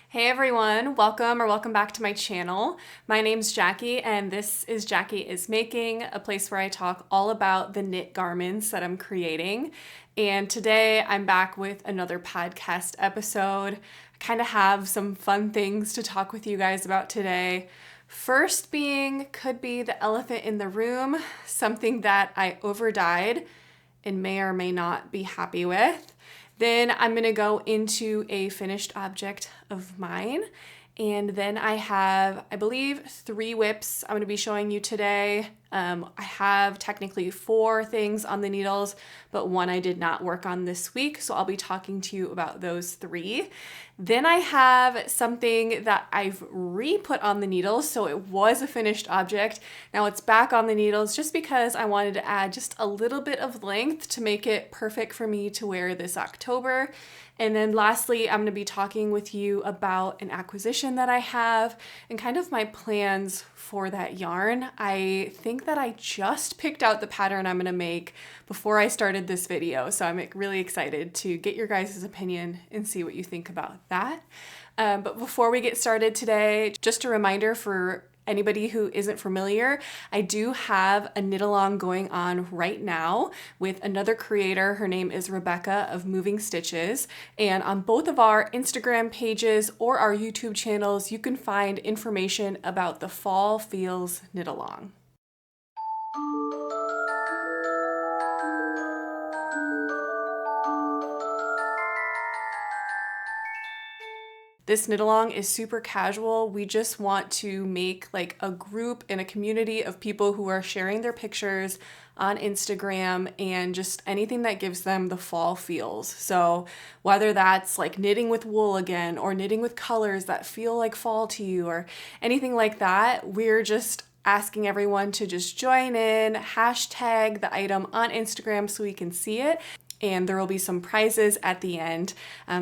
Hey everyone, welcome back to my channel. My name's Jacque and this is Jacque is Making, a place where I talk all about the knit garments that I'm creating. And today I'm back with another podcast episode. I kind of have some fun things to talk with you guys about today. First being could be the elephant in the room, something that I over-dyed and may or may not be happy with. Then I'm going to go into a finished object of mine. And then I have, I believe, 3 whips I'm going to be showing you today. I have technically 4 things on the needles, but 1 I did not work on this week. So I'll be talking to you about those 3. Then I have something that I've re-put on the needles. So it was a finished object. Now it's back on the needles just because I wanted to add just a little bit of length to make it perfect for me to wear this October. And then lastly, I'm going to be talking with you about an acquisition that I have and kind of my plans for that yarn. I think that I just picked out the pattern I'm going to make before I started this video, so I'm really excited to get your guys' opinion and see what you think about that. But before we get started today, just a reminder for anybody who isn't familiar, I do have a knit along going on right now with another creator. Her name is Rebecca of Moving Stitches. And on both of our Instagram pages or our YouTube channels, you can find information about the Fall Feels Knit Along. This knit along is super casual. We just want to make like a group and a community of people who are sharing their pictures on Instagram and just anything that gives them the fall feels. So whether that's like knitting with wool again or knitting with colors that feel like fall to you or anything like that, we're just asking everyone to just join in, hashtag the item on Instagram so we can see it. And there will be some prizes at the end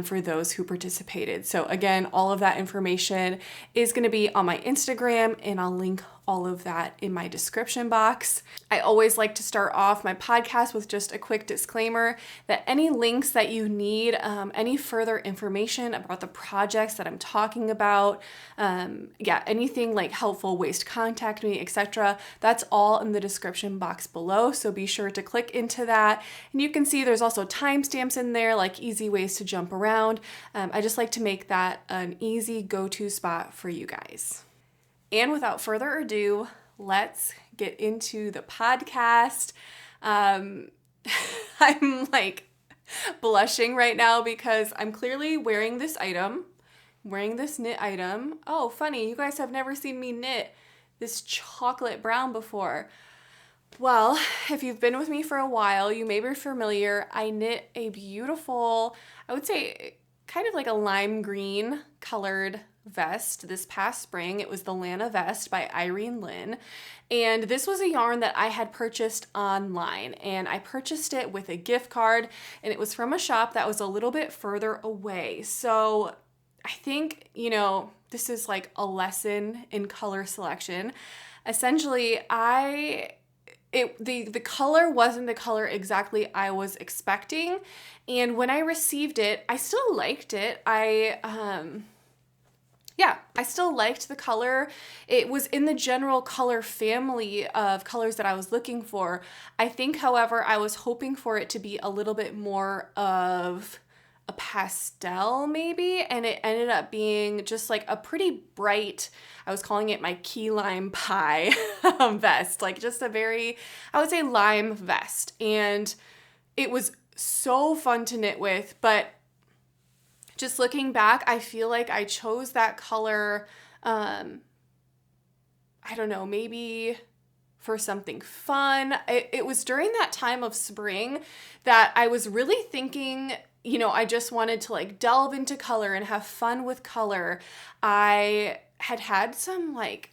for those who participated. So again, all of that information is going to be on my Instagram, and I'll link all of that in my description box. I always like to start off my podcast with just a quick disclaimer that any links that you need, any further information about the projects that I'm talking about, anything like helpful ways to contact me, etc., that's all in the description box below. So be sure to click into that. And you can see there's also timestamps in there, like easy ways to jump around. I just like to make that an easy go-to spot for you guys. And without further ado, let's get into the podcast. I'm like blushing right now because I'm clearly wearing this knit item. Oh, funny, you guys have never seen me knit this chocolate brown before. Well, if you've been with me for a while, you may be familiar. I knit a beautiful, I would say kind of like a lime green colored vest this past spring. It was the Lana vest by Irene. And this was a yarn that I had purchased online, and I purchased it with a gift card, and it was from a shop that was a little bit further away. So I think, this is like a lesson in color selection. Essentially, the color wasn't the color exactly I was expecting, and when I received it, I still liked it. I still liked the color. It was in the general color family of colors that I was looking for. I think, however, I was hoping for it to be a little bit more of a pastel maybe, and it ended up being just like a pretty bright, I was calling it my key lime pie vest, like just a very, I would say, lime vest. And it was so fun to knit with, but just looking back, I feel like I chose that color, I don't know, maybe for something fun. It was during that time of spring that I was really thinking, I just wanted to like delve into color and have fun with color. I had some like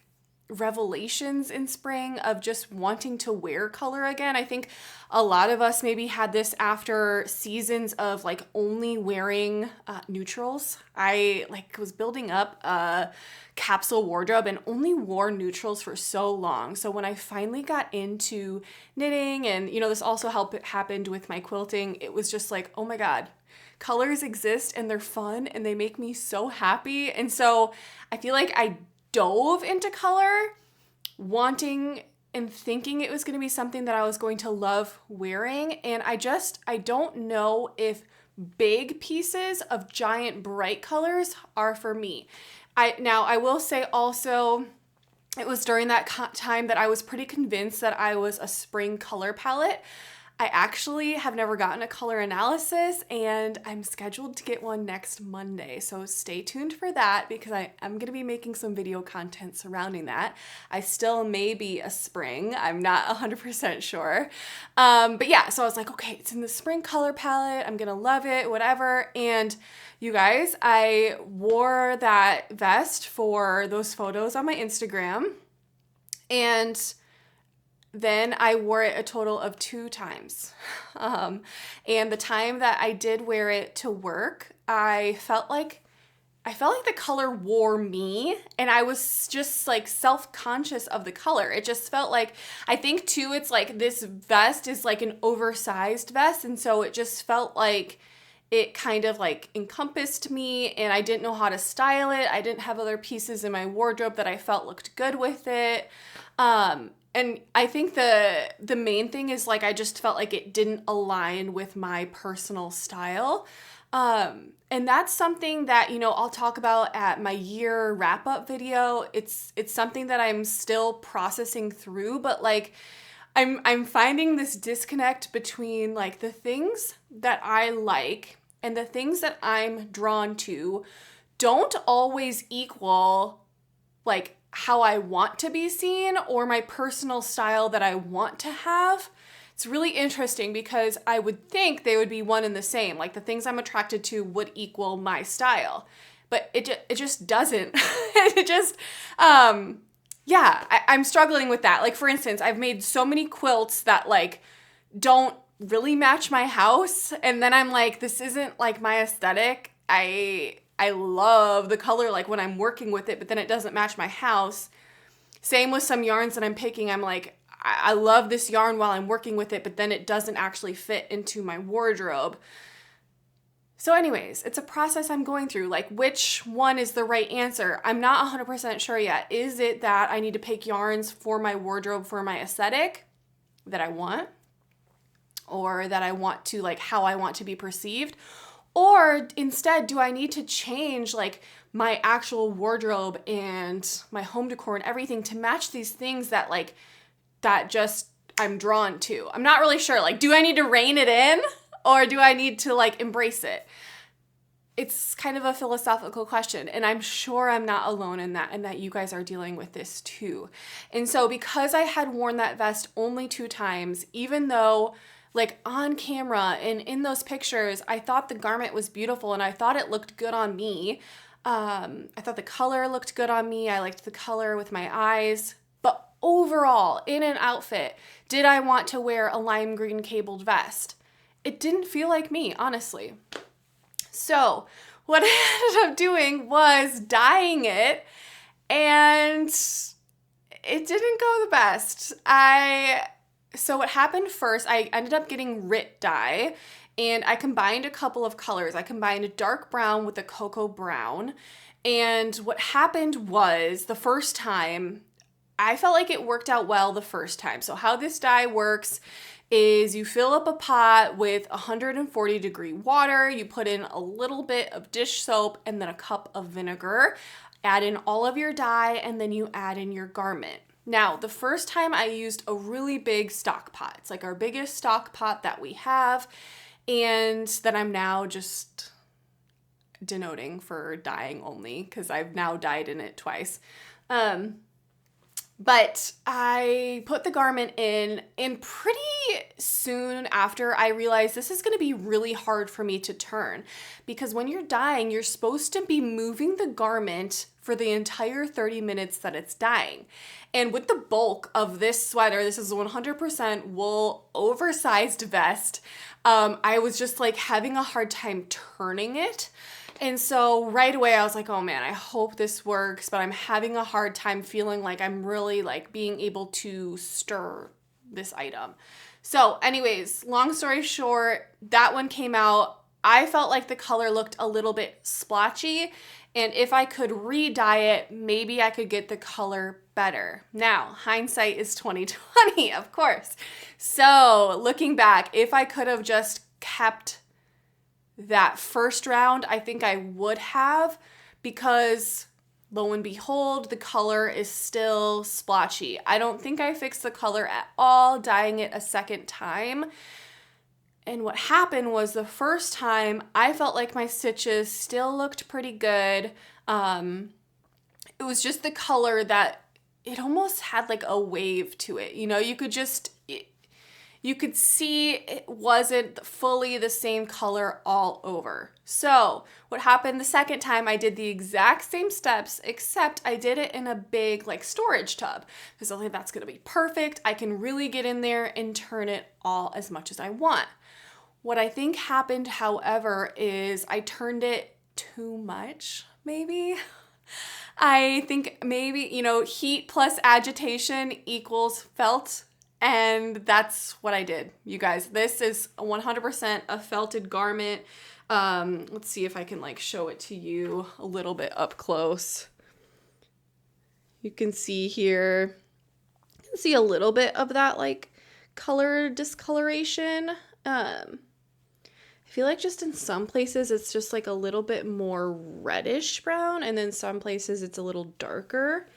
revelations in spring of just wanting to wear color again. I think a lot of us maybe had this after seasons of like only wearing neutrals. I like was building up a capsule wardrobe and only wore neutrals for so long. So when I finally got into knitting, and this also happened with my quilting, it was just like, oh my God, colors exist and they're fun and they make me so happy. And so I feel like I dove into color wanting and thinking it was going to be something that I was going to love wearing. And I don't know if big pieces of giant bright colors are for me. I will say also, it was during that time that I was pretty convinced that I was a spring color palette. I actually have never gotten a color analysis, and I'm scheduled to get one next Monday. So stay tuned for that, because I am going to be making some video content surrounding that. I still may be a spring. I'm not 100% sure. But yeah, so I was like, okay, it's in the spring color palette. I'm going to love it, whatever. And you guys, I wore that vest for those photos on my Instagram, and then I wore it a total of 2 times. And the time that I did wear it to work, I felt like the color wore me, and I was just like self-conscious of the color. It just felt like, I think too, it's like this vest is like an oversized vest, and so it just felt like it kind of like encompassed me, and I didn't know how to style it. I didn't have other pieces in my wardrobe that I felt looked good with it. And I think the main thing is, like, I just felt like it didn't align with my personal style. And that's something that, you know, I'll talk about at my year wrap-up video. It's something that I'm still processing through, but like I'm finding this disconnect between like the things that I like and the things that I'm drawn to don't always equal like how I want to be seen or my personal style that I want to have. It's really interesting because I would think they would be one and the same. Like the things I'm attracted to would equal my style, but it just doesn't. It just, yeah, I'm struggling with that. Like for instance, I've made so many quilts that like don't really match my house. And then I'm like, this isn't like my aesthetic. I love the color like when I'm working with it, but then it doesn't match my house. Same with some yarns that I'm picking. I'm like, I love this yarn while I'm working with it, but then it doesn't actually fit into my wardrobe. So anyways, it's a process I'm going through. Like, which one is the right answer? I'm not 100% sure yet. Is it that I need to pick yarns for my wardrobe, for my aesthetic that I want, or that I want to, like, how I want to be perceived? Or instead, do I need to change like my actual wardrobe and my home decor and everything to match these things that like, that just I'm drawn to? I'm not really sure. Like, do I need to rein it in or do I need to like embrace it? It's kind of a philosophical question, and I'm sure I'm not alone in that, and that you guys are dealing with this too. And so because I had worn that vest only 2 times, even though like on camera and in those pictures, I thought the garment was beautiful and I thought it looked good on me. I thought the color looked good on me. I liked the color with my eyes. But overall, in an outfit, did I want to wear a lime green cabled vest? It didn't feel like me, honestly. So what I ended up doing was dyeing it, and it didn't go the best. So what happened first, I ended up getting RIT dye, and I combined a couple of colors. I combined a dark brown with a cocoa brown. And what happened was, the first time, I felt like it worked out well the first time. So how this dye works is you fill up a pot with 140-degree water, you put in a little bit of dish soap and then a cup of vinegar, add in all of your dye, and then you add in your garment. Now, the first time I used a really big stock pot. It's like our biggest stock pot that we have, and that I'm now just denoting for dyeing only because I've now dyed in it twice. But I put the garment in, and pretty soon after I realized this is going to be really hard for me to turn, because when you're dyeing, you're supposed to be moving the garment for the entire 30 minutes that it's dyeing. And with the bulk of this sweater, this is a 100% wool oversized vest, I was just like having a hard time turning it. And so right away I was like, oh man, I hope this works, but I'm having a hard time feeling like I'm really like being able to stir this item. So anyways, long story short, that one came out I felt like the color looked a little bit splotchy, and if I could re-dye it, maybe I could get the color better. Now, hindsight is 2020, of course. So looking back, if I could have just kept that first round, I think I would have, because lo and behold, the color is still splotchy. I don't think I fixed the color at all dyeing it a second time. And what happened was the first time I felt like my stitches still looked pretty good. It was just the color that it almost had like a wave to it. You know, you could see it wasn't fully the same color all over. So what happened the second time, I did the exact same steps, except I did it in a big like storage tub, because I think that's gonna be perfect. I can really get in there and turn it all as much as I want. What I think happened, however, is I turned it too much, maybe. I think maybe, heat plus agitation equals felt. And that's what I did, you guys. This is 100% a felted garment. Let's see if I can like show it to you a little bit up close. You can see here, you can see a little bit of that like color discoloration. I feel like just in some places it's just like a little bit more reddish brown, and then some places it's a little darker.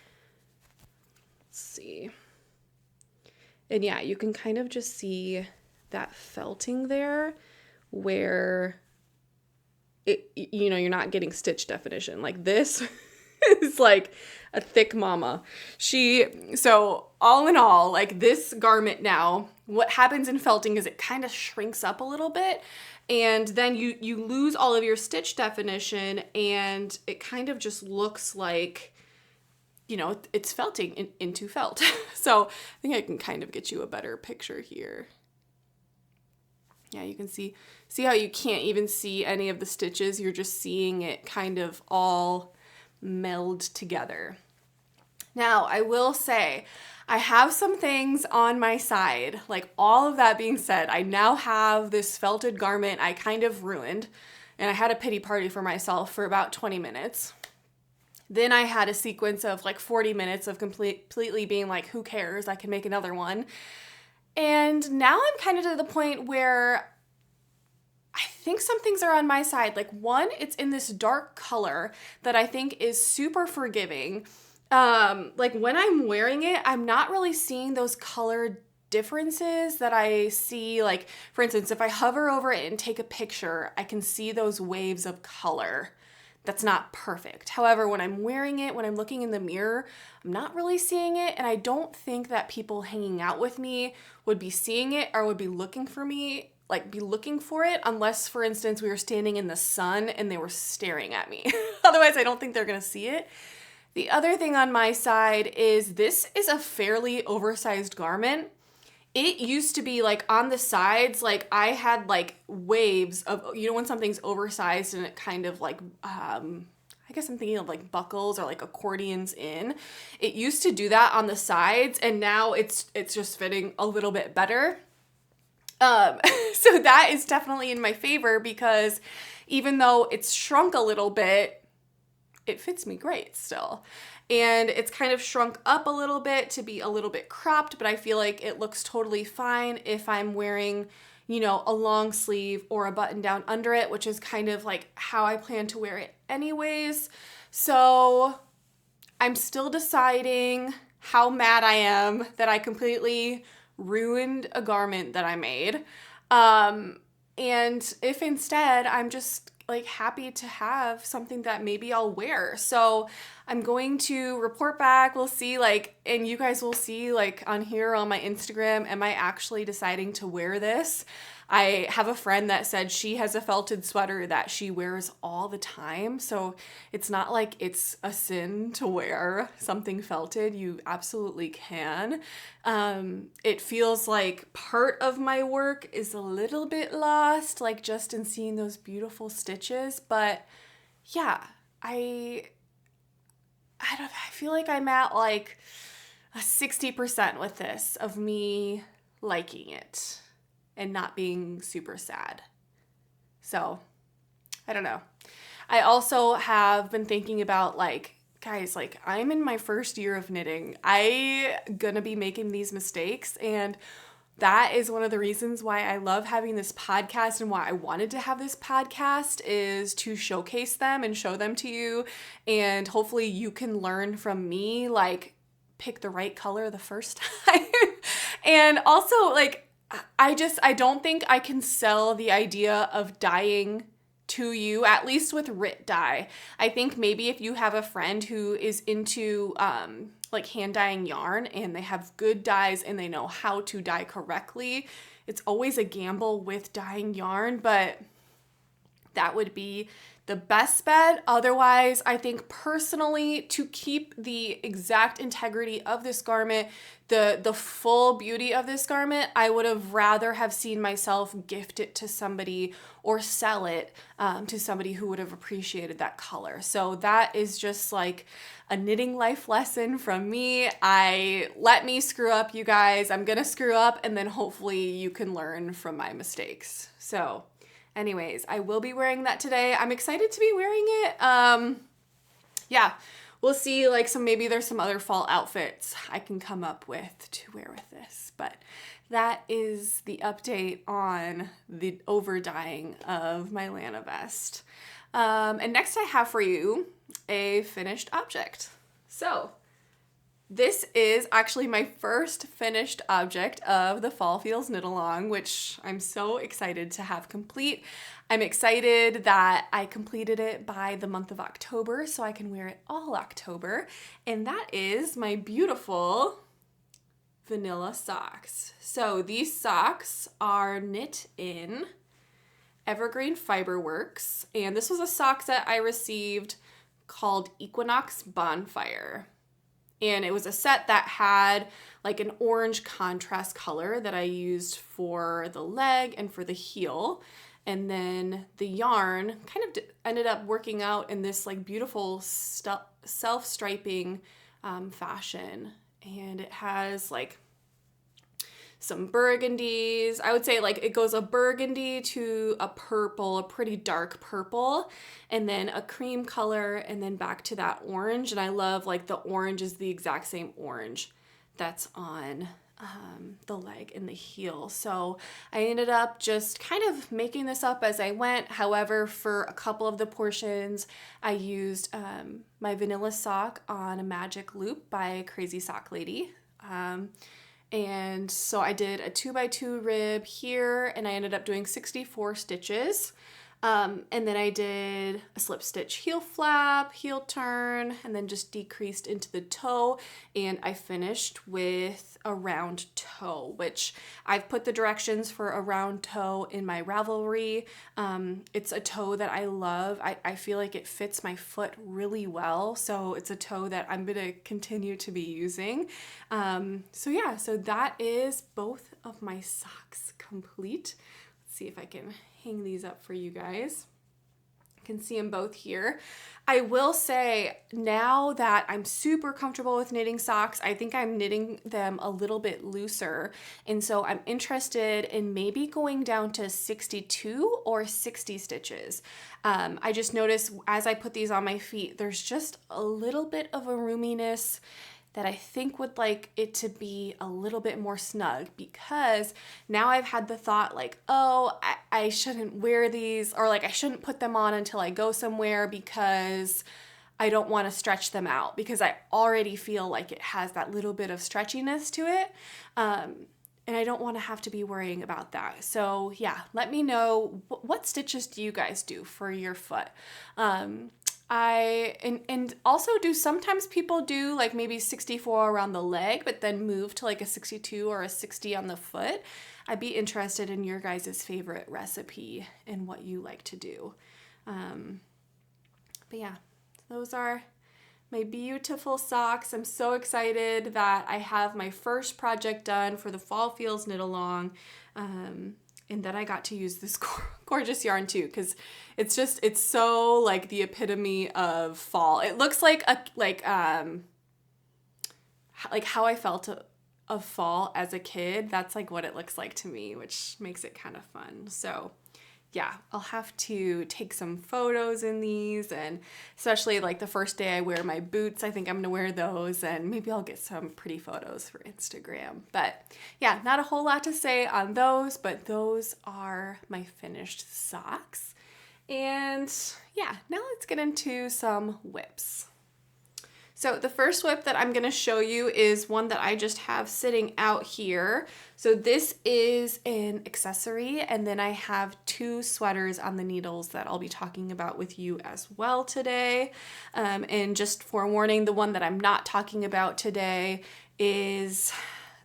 Let's see. And yeah, you can kind of just see that felting there where you're not getting stitch definition. Like this is like a thick mama. So all in all, like this garment now, what happens in felting is it kind of shrinks up a little bit, and then you lose all of your stitch definition, and it kind of just looks like, it's felting into felt. So I think I can kind of get you a better picture here. Yeah, you can see how you can't even see any of the stitches. You're just seeing it kind of all meld together. Now, I will say, I have some things on my side. Like, all of that being said, I now have this felted garment I kind of ruined, and I had a pity party for myself for about 20 minutes. Then I had a sequence of like 40 minutes of completely being like, who cares? I can make another one. And now I'm kind of to the point where I think some things are on my side. Like, one, it's in this dark color that I think is super forgiving. Like when I'm wearing it, I'm not really seeing those color differences that I see. Like, for instance, if I hover over it and take a picture, I can see those waves of color. That's not perfect. However, when I'm wearing it, when I'm looking in the mirror, I'm not really seeing it. And I don't think that people hanging out with me would be seeing it or would be looking for me, like be looking for it, unless, for instance, we were standing in the sun and they were staring at me. Otherwise, I don't think they're gonna see it. The other thing on my side is this is a fairly oversized garment. It used to be like on the sides, like I had like waves of, when something's oversized and it kind of like, I guess I'm thinking of like buckles or like accordions in. It used to do that on the sides, and now it's just fitting a little bit better. So that is definitely in my favor, because even though it's shrunk a little bit, it fits me great still. And it's kind of shrunk up a little bit to be a little bit cropped, but I feel like it looks totally fine if I'm wearing, a long sleeve or a button down under it, which is kind of like how I plan to wear it anyways. So I'm still deciding how mad I am that I completely ruined a garment that I made. And if instead I'm just like happy to have something that maybe I'll wear. So I'm going to report back. We'll see, and you guys will see on here on my Instagram, am I actually deciding to wear this? I have a friend that said she has a felted sweater that she wears all the time. So it's not like it's a sin to wear something felted. You absolutely can. It feels like part of my work is a little bit lost, just in seeing those beautiful stitches. But yeah, I feel like I'm at a 60% with this of me liking it and not being super sad. So I don't know. I also have been thinking about like, guys, like I'm in my first year of knitting. I gonna be making these mistakes, and that is one of the reasons why I love having this podcast, and why I wanted to have this podcast is to showcase them and show them to you, and hopefully you can learn from me, like pick the right color the first time. And also like I don't think I can sell the idea of dyeing to you, at least with RIT dye. I think maybe if you have a friend who is into like hand dyeing yarn and they have good dyes and they know how to dye correctly, it's always a gamble with dyeing yarn, but that would be the best bet. Otherwise, I think personally, to keep the exact integrity of this garment, the full beauty of this garment, I would have rather have seen myself gift it to somebody or sell it to somebody who would have appreciated that color. So that is just like a knitting life lesson from me. Let me screw up, you guys. I'm gonna screw up, and then hopefully you can learn from my mistakes. So anyways, I will be wearing that today. I'm excited to be wearing it. Yeah, we'll see, like maybe there's some other fall outfits I can come up with to wear with this. But that is the update on the over dyeing of my Lana vest. And next I have for you a finished object. So this is actually my first finished object of the Fall Feels Knit Along, which I'm so excited to have complete. I'm excited that I completed it by the month of October, so I can wear it all October. And that is my beautiful vanilla socks. So these socks are knit in Evergreen Fiberworks, and this was a sock set I received called Equinox Bonfire. And it was a set that had like an orange contrast color that I used for the leg and for the heel. And then the yarn kind of ended up working out in this like beautiful self-striping fashion. And it has like some burgundies. I would say like it goes a burgundy to a purple, a pretty dark purple, and then a cream color, and then back to that orange. And I love like the orange is the exact same orange that's on the leg and the heel. So I ended up just kind of making this up as I went. However, for a couple of the portions, I used my vanilla sock on a magic loop by Crazy Sock Lady. And so I did a 2x2 rib here, and I ended up doing 64 stitches. And then I did a slip stitch heel flap, heel turn, and then just decreased into the toe. And I finished with a round toe, which I've put the directions for a round toe in my Ravelry. It's a toe that I love. I feel like it fits my foot really well. So it's a toe that I'm going to continue to be using. So yeah, so that is both of my socks complete. Let's see if I can hang these up for you guys. You can see them both here. I will say now that I'm super comfortable with knitting socks, I think I'm knitting them a little bit looser. And so I'm interested in maybe going down to 62 or 60 stitches. I just noticed as I put these on my feet, there's just a little bit of a roominess that I think would like it to be a little bit more snug, because now I've had the thought like, oh, I shouldn't wear these, or like I shouldn't put them on until I go somewhere because I don't want to stretch them out, because I already feel like it has that little bit of stretchiness to it. And I don't want to have to be worrying about that. So yeah, let me know what stitches do you guys do for your foot? And also sometimes people do like maybe 64 around the leg, but then move to like a 62 or a 60 on the foot. I'd be interested in your guys' favorite recipe and what you like to do. But yeah, those are my beautiful socks. I'm so excited that I have my first project done for the Fall Feels Knit Along. And then I got to use this gorgeous yarn too, because it's so like the epitome of fall. It looks like how I felt of fall as a kid. That's like what it looks like to me, which makes it kind of fun. So yeah, I'll have to take some photos in these, and especially like the first day I wear my boots, I think I'm gonna wear those, and maybe I'll get some pretty photos for Instagram. But yeah, not a whole lot to say on those, but those are my finished socks. And yeah, now let's get into some whips. So the first whip that I'm gonna show you is one that I just have sitting out here. So this is an accessory, and then I have 2 sweaters on the needles that I'll be talking about with you as well today. And just forewarning, the one that I'm not talking about today is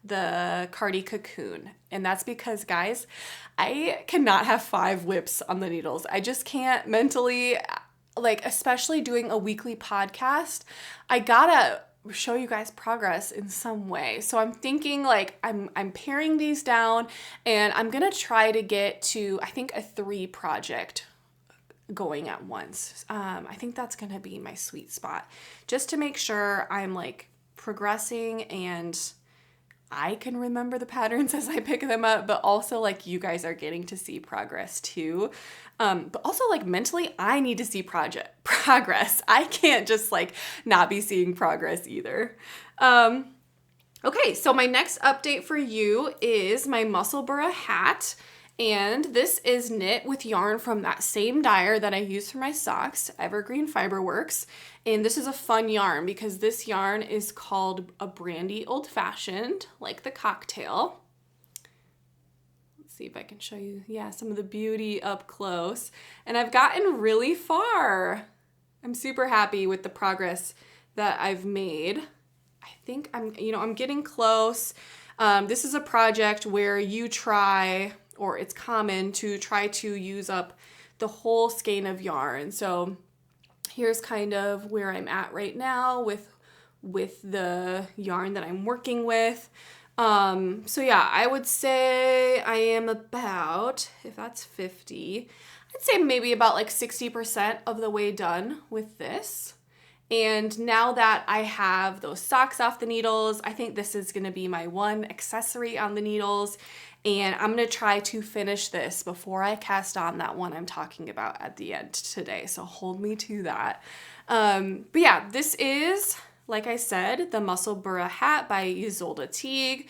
the Cardi Cocoon. And that's because, guys, I cannot have 5 whips on the needles. I just can't mentally, like, especially doing a weekly podcast, I gotta show you guys progress in some way. So I'm thinking like I'm paring these down, and I'm gonna try to get to, I think, a 3 project going at once. I think that's gonna be my sweet spot, just to make sure I'm like progressing and I can remember the patterns as I pick them up, but also like you guys are getting to see progress too. But also like mentally, I need to see progress. I can't just like not be seeing progress either. Okay, so my next update for you is my Musselburgh hat. And this is knit with yarn from that same dyer that I use for my socks, Evergreen Fiberworks. And this is a fun yarn because this yarn is called a brandy old fashioned, like the cocktail. Let's see if I can show you, yeah, some of the beauty up close. And I've gotten really far. I'm super happy with the progress that I've made. I think I'm getting close. This is a project where you try, or it's common to try to use up the whole skein of yarn. So here's kind of where I'm at right now with the yarn that I'm working with. So yeah, I would say I am about, if that's 50, I'd say maybe about like 60% of the way done with this. And now that I have those socks off the needles, I think this is gonna be my one accessory on the needles. And I'm gonna try to finish this before I cast on that one I'm talking about at the end today. So hold me to that. But yeah, this is, like I said, the Musselburgh Hat by Ysolda Teague.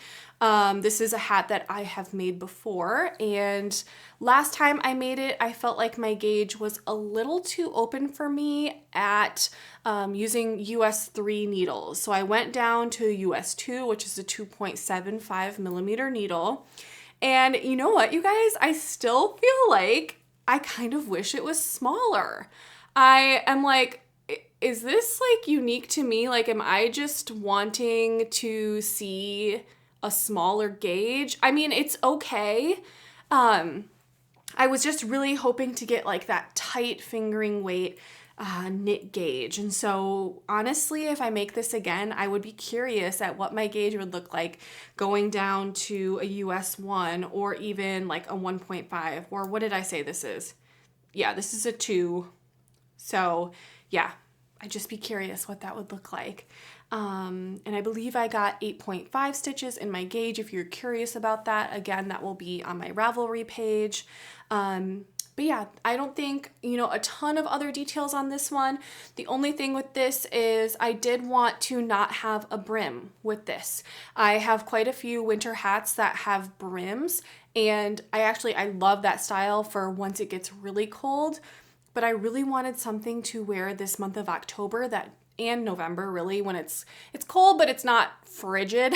This is a hat that I have made before, and last time I made it, I felt like my gauge was a little too open for me at using US 3 needles. So I went down to US 2, which is a 2.75 millimeter needle. And you know what, you guys? I still feel like I kind of wish it was smaller. I am like, is this like unique to me? Like, am I just wanting to see a smaller gauge? I mean, it's okay. I was just really hoping to get like that tight fingering weight knit gauge. And so honestly, if I make this again, I would be curious at what my gauge would look like going down to a US 1 or even like a 1.5, or what did I say this is? Yeah, this is a 2. So yeah, I'd just be curious what that would look like. And I believe I got 8.5 stitches in my gauge. If you're curious about that, again, that will be on my Ravelry page. But yeah, I don't think, a ton of other details on this one. The only thing with this is I did want to not have a brim with this. I have quite a few winter hats that have brims, and I love that style for once it gets really cold, but I really wanted something to wear this month of October and November, really, when it's cold, but it's not frigid.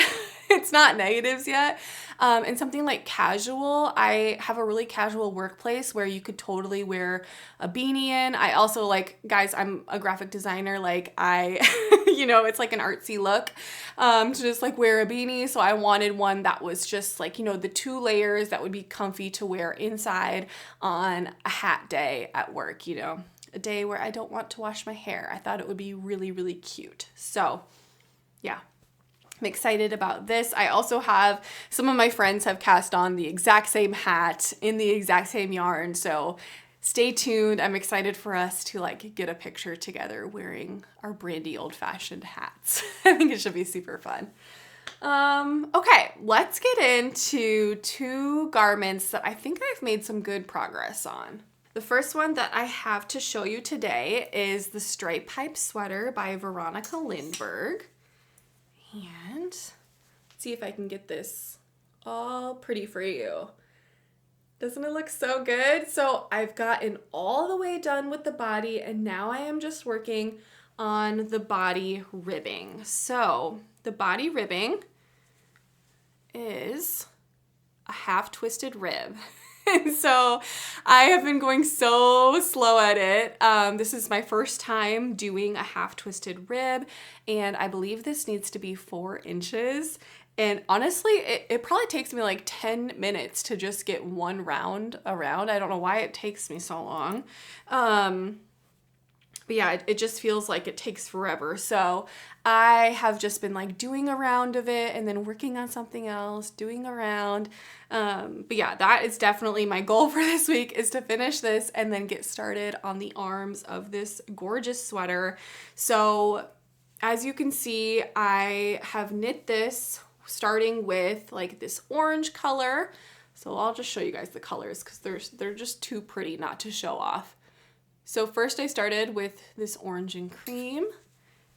It's not negatives yet. And something like casual. I have a really casual workplace where you could totally wear a beanie in. I also guys, I'm a graphic designer. It's like an artsy look to just like wear a beanie. So I wanted one that was just like, the 2 layers that would be comfy to wear inside on a hat day at work, a day where I don't want to wash my hair. I thought it would be really, really cute. So yeah, I'm excited about this. I also have, some of my friends have cast on the exact same hat in the exact same yarn. So stay tuned. I'm excited for us to get a picture together wearing our brandy old fashioned hats. I think it should be super fun. Okay, let's get into two garments that I think I've made some good progress on. The first one that I have to show you today is the Stripe Pipe Sweater by Veronika Lindberg. And let's see if I can get this all pretty for you. Doesn't it look so good? So I've gotten all the way done with the body, and now I am just working on the body ribbing. So the body ribbing is a half twisted rib. And so I have been going so slow at it. This is my first time doing a half twisted rib, and I believe this needs to be 4 inches. And honestly, it probably takes me like 10 minutes to just get one round around. I don't know why it takes me so long. But yeah, it just feels like it takes forever. So I have just been like doing a round of it and then working on something else, doing a round. But yeah, that is definitely my goal for this week, is to finish this and then get started on the arms of this gorgeous sweater. So as you can see, I have knit this starting with like this orange color. So I'll just show you guys the colors because they're just too pretty not to show off. So first I started with this orange and cream,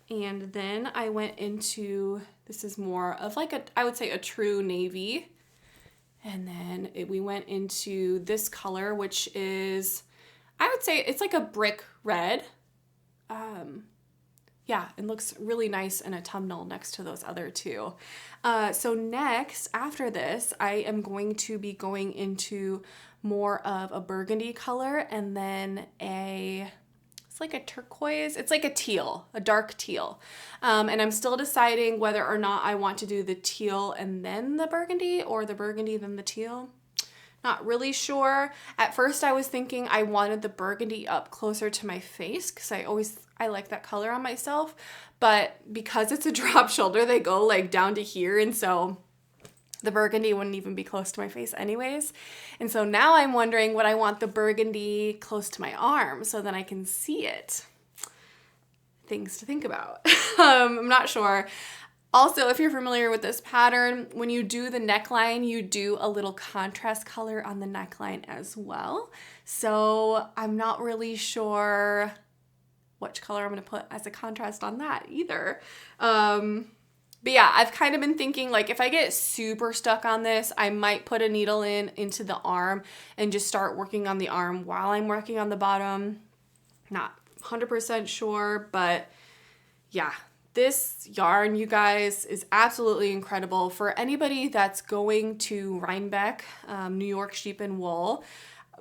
and then I went into, this is more of like I would say a true navy. And then we went into this color, which is, I would say it's like a brick red. Yeah, it looks really nice in a thumbnail next to those other two. So next, after this, I am going to be going into more of a burgundy color, and then it's like a turquoise, it's like a teal, a dark teal. And I'm still deciding whether or not I want to do the teal and then the burgundy, or the burgundy then the teal. Not really sure. At first I was thinking I wanted the burgundy up closer to my face because I like that color on myself, but because it's a drop shoulder, they go like down to here, and so the burgundy wouldn't even be close to my face anyways. And so now I'm wondering, would I want the burgundy close to my arm so then I can see it? Things to think about. I'm not sure. Also, if you're familiar with this pattern, when you do the neckline, you do a little contrast color on the neckline as well. So I'm not really sure which color I'm going to put as a contrast on that either. But yeah, I've kind of been thinking, like, if I get super stuck on this, I might put a needle into the arm and just start working on the arm while I'm working on the bottom. Not 100% sure, but yeah, this yarn, you guys, is absolutely incredible. For anybody that's going to Rhinebeck, New York Sheep and Wool,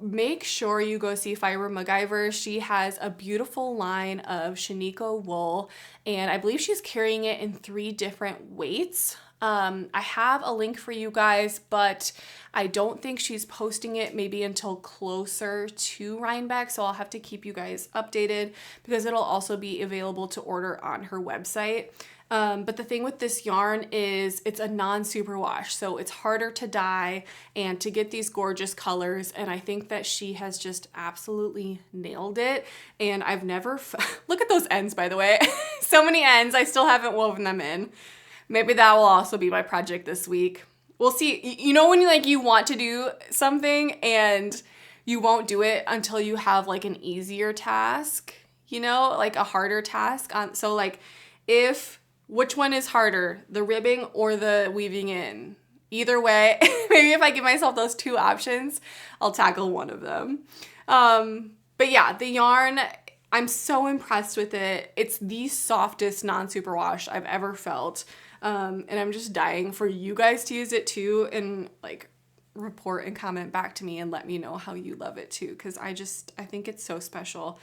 make sure you go see Fiber MacGyver. She has a beautiful line of Shiniko wool, and I believe she's carrying it in 3 different weights. I have a link for you guys, but I don't think she's posting it maybe until closer to Rhinebeck, so I'll have to keep you guys updated because it'll also be available to order on her website. But the thing with this yarn is it's a non-superwash, so it's harder to dye and to get these gorgeous colors, and I think that she has just absolutely nailed it. And I've never, look at those ends, by the way. So many ends, I still haven't woven them in. Maybe that will also be my project this week. We'll see. You know when you want to do something and you won't do it until you have like an easier task, you know, like a harder task. So like which one is harder, the ribbing or the weaving in? Either way, maybe if I give myself those 2 options, I'll tackle one of them. But yeah, the yarn, I'm so impressed with it. It's the softest non-superwash I've ever felt. And I'm just dying for you guys to use it too, and like report and comment back to me and let me know how you love it too, because I think it's so special.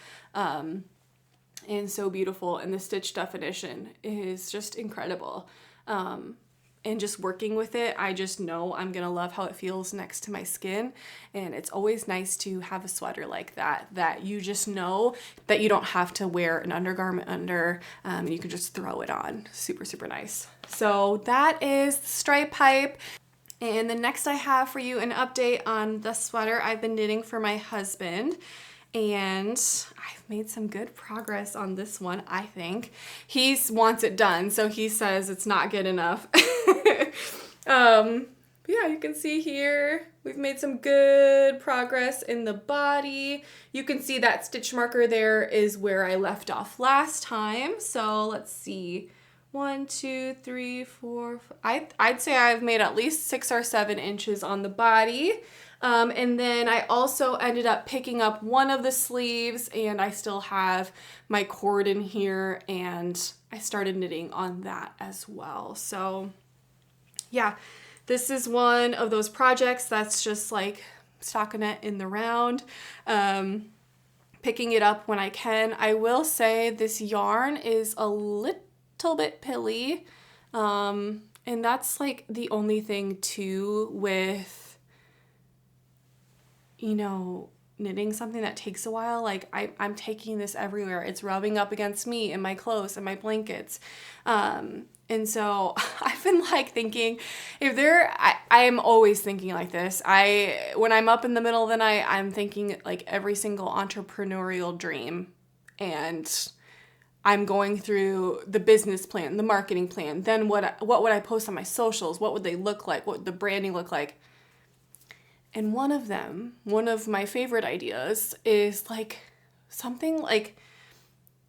And so beautiful, and the stitch definition is just incredible. And just working with it, I just know I'm gonna love how it feels next to my skin. And it's always nice to have a sweater like that you just know that you don't have to wear an undergarment under, and you can just throw it on. Super, super nice. So that is the stripe pipe. And the next I have for you an update on the sweater I've been knitting for my husband. And I've made some good progress on this one, I think. He wants it done, so he says it's not good enough. Yeah, you can see here, we've made some good progress in the body. You can see that stitch marker there is where I left off last time. So let's see, 1, 2, 3, 4, I'd say I've made at least 6 or 7 inches on the body. And then I also ended up picking up one of the sleeves, and I still have my cord in here, and I started knitting on that as well. So yeah, this is one of those projects that's just like stockinette in the round, picking it up when I can. I will say this yarn is a little bit pilly, and that's like the only thing too with, you know, knitting something that takes a while. Like I'm taking this everywhere. It's rubbing up against me and my clothes and my blankets. And so I've been like thinking, I'm always thinking like this. When I'm up in the middle of the night, I'm thinking like every single entrepreneurial dream, and I'm going through the business plan, the marketing plan. Then what would I post on my socials? What would they look like? What would the branding look like? And one of my favorite ideas is like something like,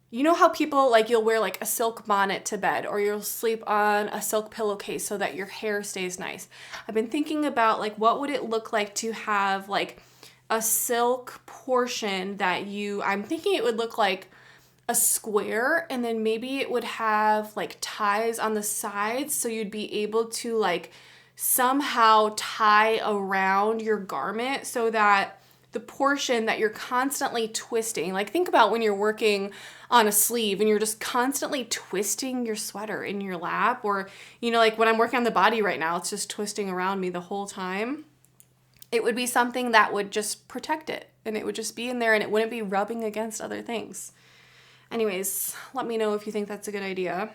you know how people like, you'll wear like a silk bonnet to bed, or you'll sleep on a silk pillowcase so that your hair stays nice. I've been thinking about like, what would it look like to have like a silk portion I'm thinking it would look like a square, and then maybe it would have like ties on the sides, so you'd be able to like somehow tie around your garment so that the portion that you're constantly twisting, like think about when you're working on a sleeve and you're just constantly twisting your sweater in your lap, or, you know, like when I'm working on the body right now, it's just twisting around me the whole time. It would be something that would just protect it, and it would just be in there, and it wouldn't be rubbing against other things. Anyways, let me know if you think that's a good idea.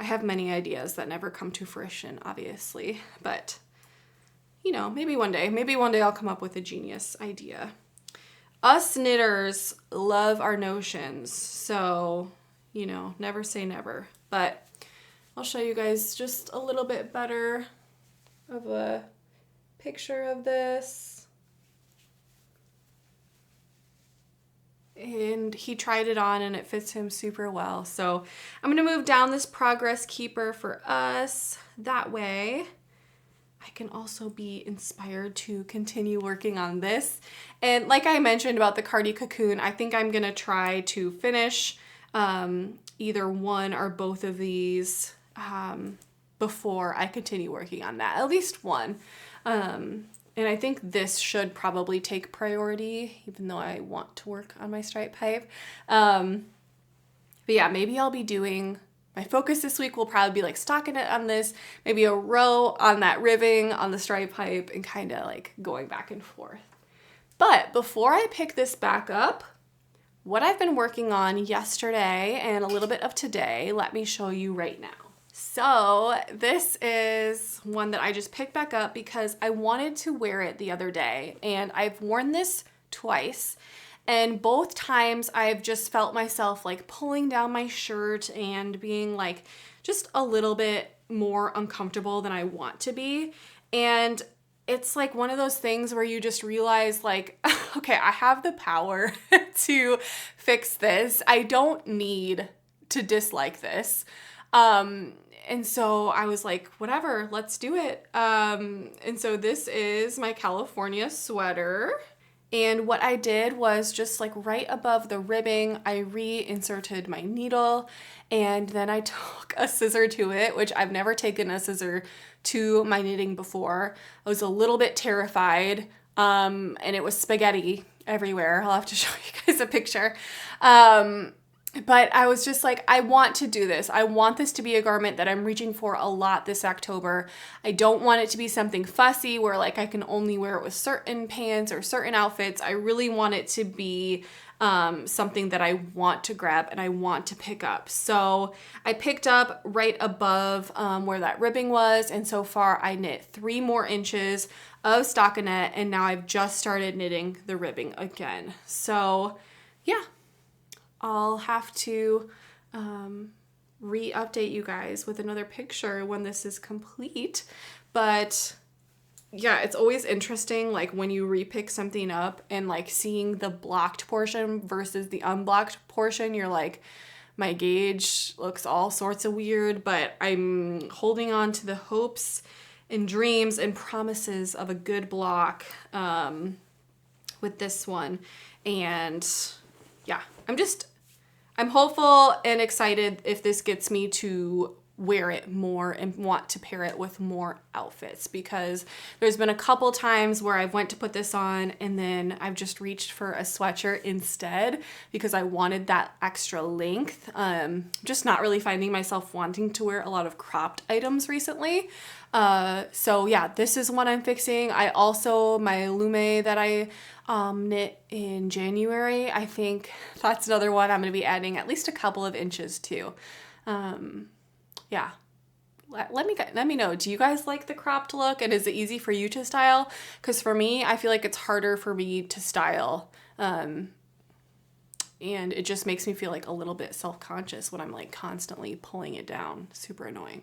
I have many ideas that never come to fruition, obviously, but you know, maybe one day I'll come up with a genius idea. Us knitters love our notions, so, you know, never say never. But I'll show you guys just a little bit better of a picture of this. And he tried it on and it fits him super well. So I'm gonna move down this progress keeper for us. That way I can also be inspired to continue working on this. And like I mentioned about the Cardi Cocoon, I think I'm gonna try to finish either one or both of these before I continue working on that, at least one. And I think this should probably take priority, even though I want to work on my stripe pipe. But yeah, maybe I'll be doing, my focus this week will probably be like stockinette on this, maybe a row on that ribbing on the stripe pipe, and kind of like going back and forth. But before I pick this back up, what I've been working on yesterday and a little bit of today, let me show you right now. So this is one that I just picked back up because I wanted to wear it the other day, and I've worn this twice, and both times I've just felt myself like pulling down my shirt and being like just a little bit more uncomfortable than I want to be. And it's like one of those things where you just realize like, okay, I have the power to fix this. I don't need to dislike this. And so I was like, whatever, let's do it. And so this is my California sweater. And what I did was just like right above the ribbing, I reinserted my needle, and then I took a scissor to it, which I've never taken a scissor to my knitting before. I was a little bit terrified, and it was spaghetti everywhere. I'll have to show you guys a picture. But I was just like, I want to do this. I want this to be a garment that I'm reaching for a lot this October. I don't want it to be something fussy where like I can only wear it with certain pants or certain outfits. I really want it to be something that I want to grab and I want to pick up. So I picked up right above where that ribbing was, and so far I knit 3 more inches of stockinette, and now I've just started knitting the ribbing again. So yeah. I'll have to re-update you guys with another picture when this is complete. But yeah, it's always interesting, like when you repick something up and like seeing the blocked portion versus the unblocked portion, you're like, my gauge looks all sorts of weird, but I'm holding on to the hopes and dreams and promises of a good block with this one. And yeah, I'm hopeful and excited if this gets me to wear it more and want to pair it with more outfits, because there's been a couple times where I've went to put this on and then I've just reached for a sweatshirt instead because I wanted that extra length. Just not really finding myself wanting to wear a lot of cropped items recently. So yeah, this is what I'm fixing. I also, my Lume that I knit in January, I think that's another one I'm going to be adding at least a couple of inches to. Yeah, let me know. Do you guys like the cropped look, and is it easy for you to style? Because for me, I feel like it's harder for me to style, and it just makes me feel like a little bit self-conscious when I'm like constantly pulling it down. Super annoying.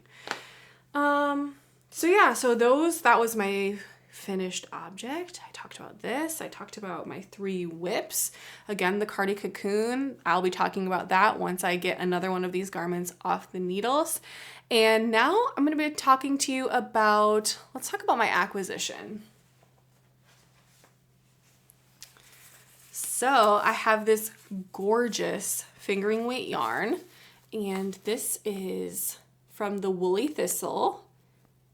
So yeah, that was my finished object. I talked about this. I talked about my 3 whips. Again, the Cardi Cocoon. I'll be talking about that once I get another one of these garments off the needles. And now I'm going to be talking to you about, let's talk about my acquisition. So I have this gorgeous fingering weight yarn, and this is from the Woolly Thistle.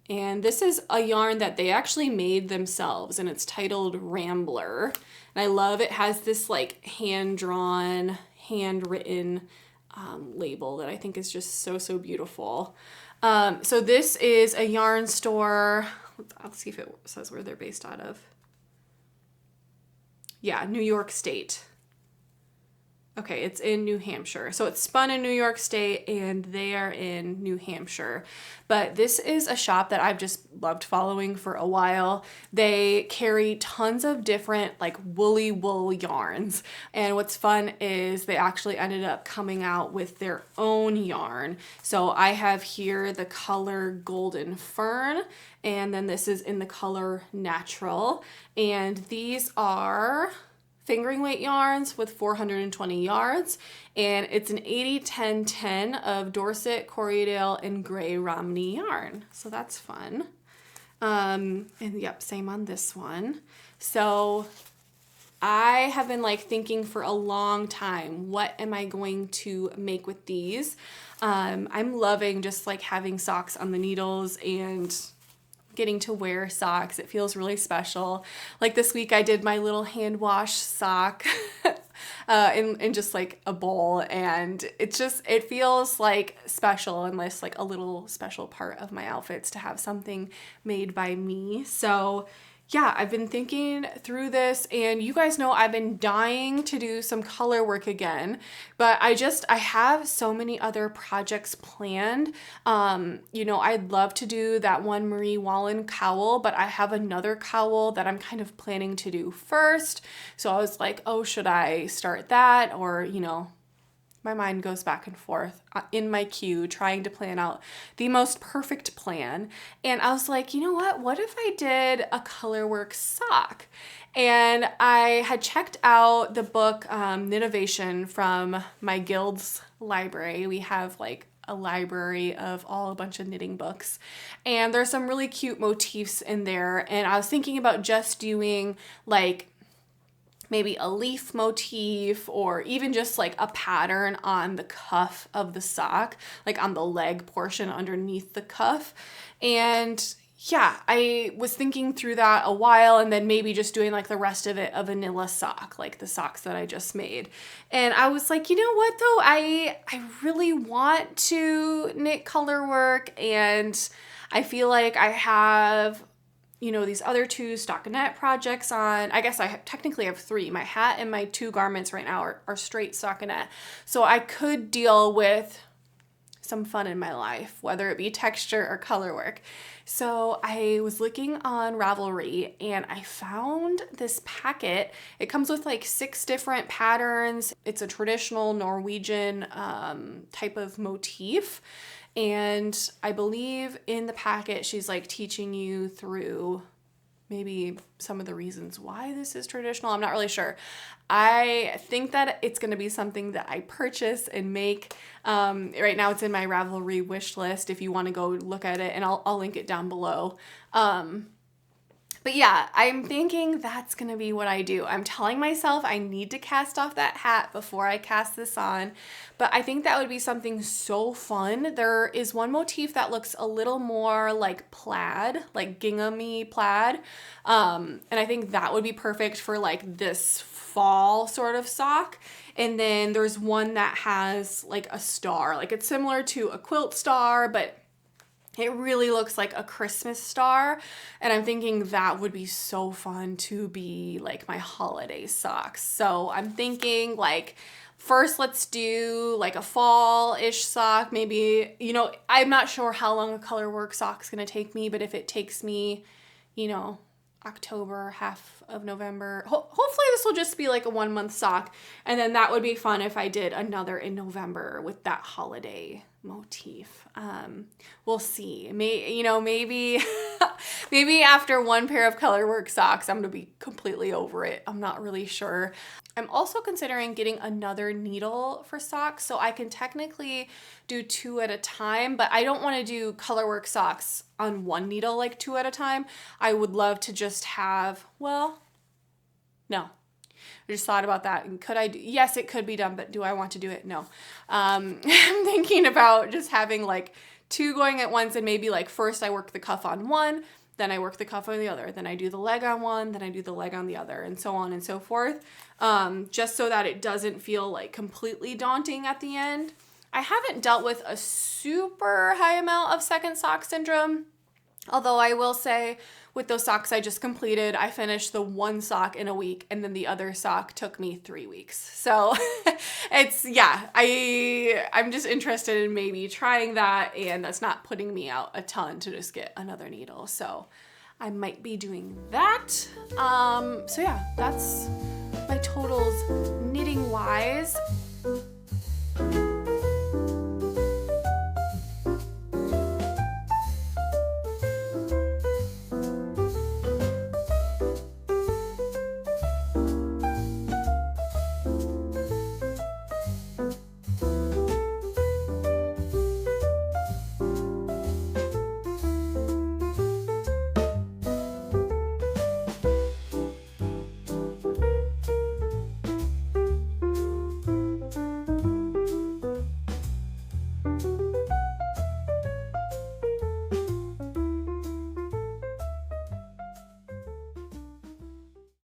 And this is a yarn that they actually made themselves, and it's titled Rambler. And I love it has this like hand-drawn, handwritten label that I think is just so, so beautiful. So this is a yarn store. I'll see if it says where they're based out of. Yeah, New York State. Okay, it's in New Hampshire. So it's spun in New York State and they are in New Hampshire. But this is a shop that I've just loved following for a while. They carry tons of different like woolly wool yarns. And what's fun is they actually ended up coming out with their own yarn. So I have here the color Golden Fern, and then this is in the color Natural. And these are fingering weight yarns with 420 yards, and it's an 80-10-10 of Dorset, Corriedale, and Gray Romney yarn. So that's fun. And yep, same on this one. So I have been like thinking for a long time, what am I going to make with these? I'm loving just like having socks on the needles and getting to wear socks. It feels really special. Like this week I did my little hand wash sock in just like a bowl, and it feels like special, and less like a little special part of my outfits to have something made by me. So yeah, I've been thinking through this, and you guys know I've been dying to do some color work again, but I have so many other projects planned. You know, I'd love to do that one Marie Wallen cowl, but I have another cowl that I'm kind of planning to do first. So I was like, oh, should I start that? Or, you know, my mind goes back and forth in my queue trying to plan out the most perfect plan. And I was like, you know what if I did a colorwork sock? And I had checked out the book Knitivation from my guild's library. We have like a library of a bunch of knitting books, and there's some really cute motifs in there. And I was thinking about just doing like maybe a leaf motif, or even just like a pattern on the cuff of the sock, like on the leg portion underneath the cuff. And yeah, I was thinking through that a while, and then maybe just doing like the rest of it a vanilla sock, like the socks that I just made. And I was like, you know what though, I really want to knit color work, and I feel like I have, you know, these other 2 stockinette projects on. I guess I technically have 3. My hat and my 2 garments right now are straight stockinette. So I could deal with some fun in my life, whether it be texture or color work. So I was looking on Ravelry and I found this packet. It comes with like 6 different patterns. It's a traditional Norwegian type of motif. And I believe in the packet, she's like teaching you through maybe some of the reasons why this is traditional. I'm not really sure. I think that it's going to be something that I purchase and make. Right now it's in my Ravelry wish list if you want to go look at it, and I'll link it down below. But yeah, I'm thinking that's going to be what I do. I'm telling myself I need to cast off that hat before I cast this on, but I think that would be something so fun. There is one motif that looks a little more like plaid, like gingham-y plaid, and I think that would be perfect for like this fall sort of sock. And then there's one that has like a star, like it's similar to a quilt star, but it really looks like a Christmas star, and I'm thinking that would be so fun to be like my holiday socks. So I'm thinking like, first let's do like a fall-ish sock, maybe, you know, I'm not sure how long a color work sock's gonna take me, but if it takes me, you know, October, half of November, hopefully this will just be like a 1-month sock, and then that would be fun if I did another in November with that holiday motif. We'll see. Maybe maybe after one pair of color work socks, I'm gonna be completely over it. I'm not really sure. I'm also considering getting another needle for socks, so I can technically do 2 at a time, but I don't want to do color work socks on one needle like 2 at a time. I would love to just have, well, no. I just thought about that, and could I do, yes, it could be done, but do I want to do it? No. I'm thinking about just having like 2 going at once, and maybe like first I work the cuff on one, then I work the cuff on the other, then I do the leg on one, then I do the leg on the other, and so on and so forth, just so that it doesn't feel like completely daunting at the end. I haven't dealt with a super high amount of second sock syndrome, although I will say with those socks I just completed, I finished the 1 sock in a week, and then the other sock took me 3 weeks. So it's, yeah, I'm just interested in maybe trying that, and that's not putting me out a ton to just get another needle. So I might be doing that. So yeah, that's my totals knitting wise.